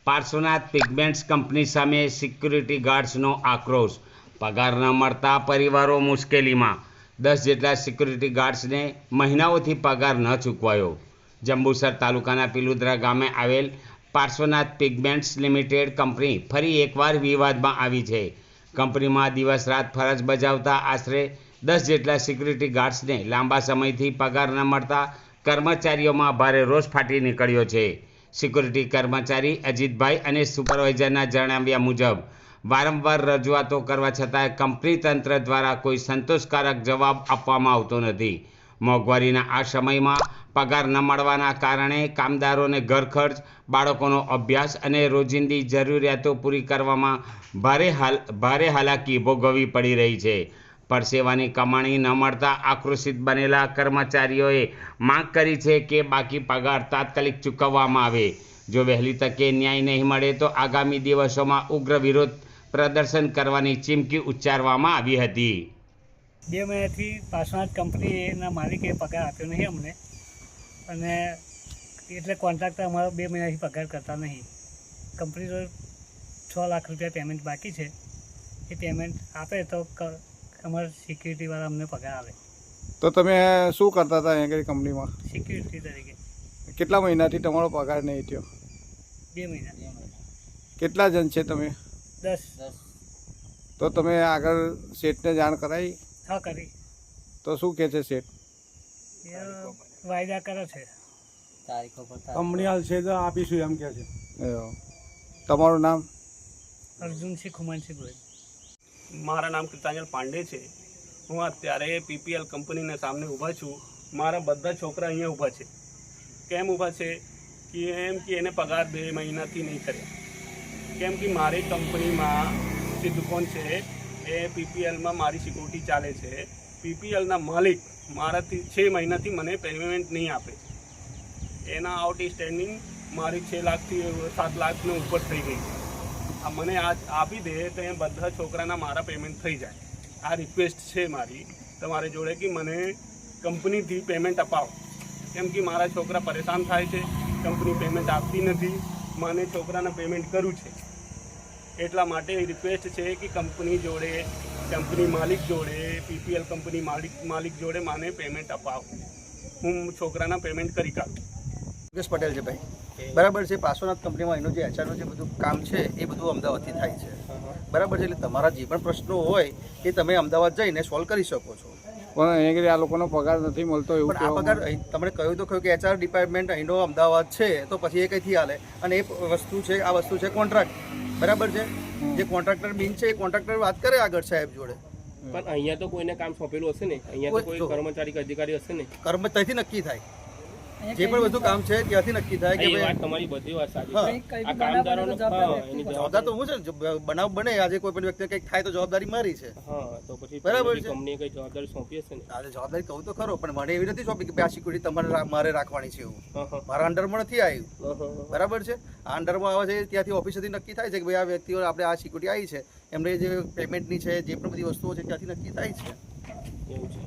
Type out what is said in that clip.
Parshvanath પિગમેન્ટ્સ company સામે security ગાર્ડ્સનો આક્રોશ. પગાર ન મળતા પરિવારો મુશ્કેલીમાં. 10 જેટલા સિક્યુરિટી ગાર્ડ્સને મહિનાઓથી પગાર ન ચૂકવાયો. જંબુસર તાલુકાના પિલુદ્રા ગામે આવેલ પાર્શ્વનાથ પિગમેન્ટ્સ લિમિટેડ કંપની ફરી એકવાર વિવાદમાં આવી છે. કંપનીમાં દિવસ રાત ફરજ બજાવતા આશરે 10 જેટલા સિક્યુરિટી ગાર્ડ્સને લાંબા સમયથી પગાર ન મળતા કર્મચારીઓમાં ભારે રોષ ફાટી નીકળ્યો છે. સિક્યુરિટી કર્મચારી અજીતભાઈ અને સુપરવાઇઝરના જણાવ્યા મુજબ વારંવાર રજૂઆતો કરવા છતાં કંપની તંત્ર દ્વારા કોઈ સંતોષકારક જવાબ આપવામાં આવતો નથી. મોંઘવારીના આ સમયમાં પગાર ન મળવાના કારણે કામદારોને ઘર ખર્ચ, બાળકોનો અભ્યાસ અને રોજિંદી જરૂરિયાતો પૂરી કરવામાં ભારે હાલાકી ભોગવવી પડી રહી છે. પરસેવાની કમાણી ન મળતા આક્રોશિત બનેલા કર્મચારીઓએ માંગ કરી છે કે બાકી પગાર તાત્કાલિક ચૂકવવામાં આવે. જો વહેલી તકે ન્યાય નહીં મળે તો આગામી દિવસોમાં ઉગ્ર વિરોધ પ્રદર્શન કરવાની ચીમકી ઉચ્ચારવામાં આવી હતી. 2 મહિનાથી પાર્શ્વનાથ કંપનીના માલિકે પગાર આપ્યો નહીં અમને, અને એટલે કોન્ટ્રાક્ટર અમારો 2 મહિનાથી પગાર કરતા નહીં. કંપની તો 6 લાખ રૂપિયા પેમેન્ટ બાકી છે. એ પેમેન્ટ આપે તો અમારા સિક્યુરિટીવાળા અમને પગાર આવે. તો તમે શું કરતા હતા અહીંયા કંપનીમાં? સિક્યુરિટી તરીકે. કેટલા મહિનાથી તમારો પગાર નહીં થયો? 2 મહિના. કેટલા જણ છે તમે? 10. તો તમે આગળ શેઠને જાણ કરાવી? હા, કરી. તો શું કહે છે શેઠ? એ વાયદા કરે છે. કંપની હાલ છે તો આપીશું એમ કહે છે. તમારું નામ? અર્જુનસિંહ ખુમાનસિંહ ગોયલ. મારા નામ કૃતાંજલ પાંડે છે. હું અત્યારે પીપીએલ કંપનીના સામે ઊભા છું. મારા બધા છોકરા અહીંયા ઊભા છે. કેમ ઊભા છે? કેમ કે એને પગાર 2 મહિનાથી નહીં કર્યા. કેમ કે મારી કંપનીમાં જે દુકાન છે એ પીપીએલમાં મારી સિક્યુરિટી ચાલે છે. પીપીએલના માલિક મારાથી 6 મહિનાથી મને પેમેન્ટ નહીં આપે. એના આઉટ સ્ટેન્ડિંગ મારી 6 લાખથી 7 લાખનો ઉપર થઈ ગઈ. આ મને આજ આપી દે તો એ બધા છોકરાના મારા પેમેન્ટ થઈ જાય. આ રિક્વેસ્ટ છે મારી તમારી જોડે કે મને કંપનીથી પેમેન્ટ અપાવો. કેમ કે મારા છોકરા પરેશાન થાય છે. કંપની પેમેન્ટ આપતી નથી. મને છોકરાને પેમેન્ટ કરવું છે. એટલા માટે રિક્વેસ્ટ છે કે કંપની જોડે, કંપની માલિક જોડે, પીપીએલ કંપની માલિક જોડે મને પેમેન્ટ અપાવો. હું છોકરાના પેમેન્ટ કરી કાઢું. યોગેશ પટેલ છે ભાઈ. બરાબર છે. પાર્શ્વનાથ કંપનીમાં એનું જે એચઆરનું જે બધું કામ છે એ બધું અમદાવાદથી થાય છે. બરાબર છે. એટલે તમારા જે પણ પ્રશ્નો હોય એ તમે અમદાવાદ જઈને સોલ્વ કરી શકો છો. પણ અહીંયા આ લોકોનો પગાર નથી મળતો એવું? પણ આ પગાર તમને કહ્યું તો ખરું કે એચઆર ડિપાર્ટમેન્ટ અહીંનો અમદાવાદ છે, તો પછી એ કંઈથી હાલે? અને એ વસ્તુ છે, આ વસ્તુ છે કોન્ટ્રાક્ટ. બરાબર છે. જે કોન્ટ્રાક્ટર બિન છે એ કોન્ટ્રાક્ટર વાત કરે આગળ સાહેબ જોડે. પણ અહીંયા તો કોઈને કામ સોંપેલું હશે ને? અહીંયા તો કોઈ કર્મચારી કે અધિકારી હશે ને? ત્યાંથી નક્કી થાય. જે પણ બધું કામ છે ત્યાંથી નક્કી થાય કે વાત તમારી બધી વાત સાચી છે. આ કામદારોનો જવાબદાર તો હું છે. બનાવ બને આજે કોઈ પણ વ્યક્તિ કંઈક થાય તો જવાબદારી મારી છે. હા, તો પછી બરાબર છે. કંપનીએ કઈ જવાબદારી સોંપી હશે ને? આજે જવાબદારી કહું તો ખરો, પણ મને એવી નથી સોંપી કે આ સિક્યુરિટી તમારે મારે રાખવાની છે એવું. મારા અંડરમાં નથી આવ્યું. બરાબર છે. આ અંડરમાં આવે છે ત્યાંથી ઓફિસેથી નક્કી થાય છે કે ભાઈ આ વ્યક્તિઓ આપણે આ સિક્યુરિટી આવી છે, એમને જે પેમેન્ટની છે, જે પણ બધી વસ્તુઓ છે ત્યાંથી નક્કી થાય છે. એવું છે.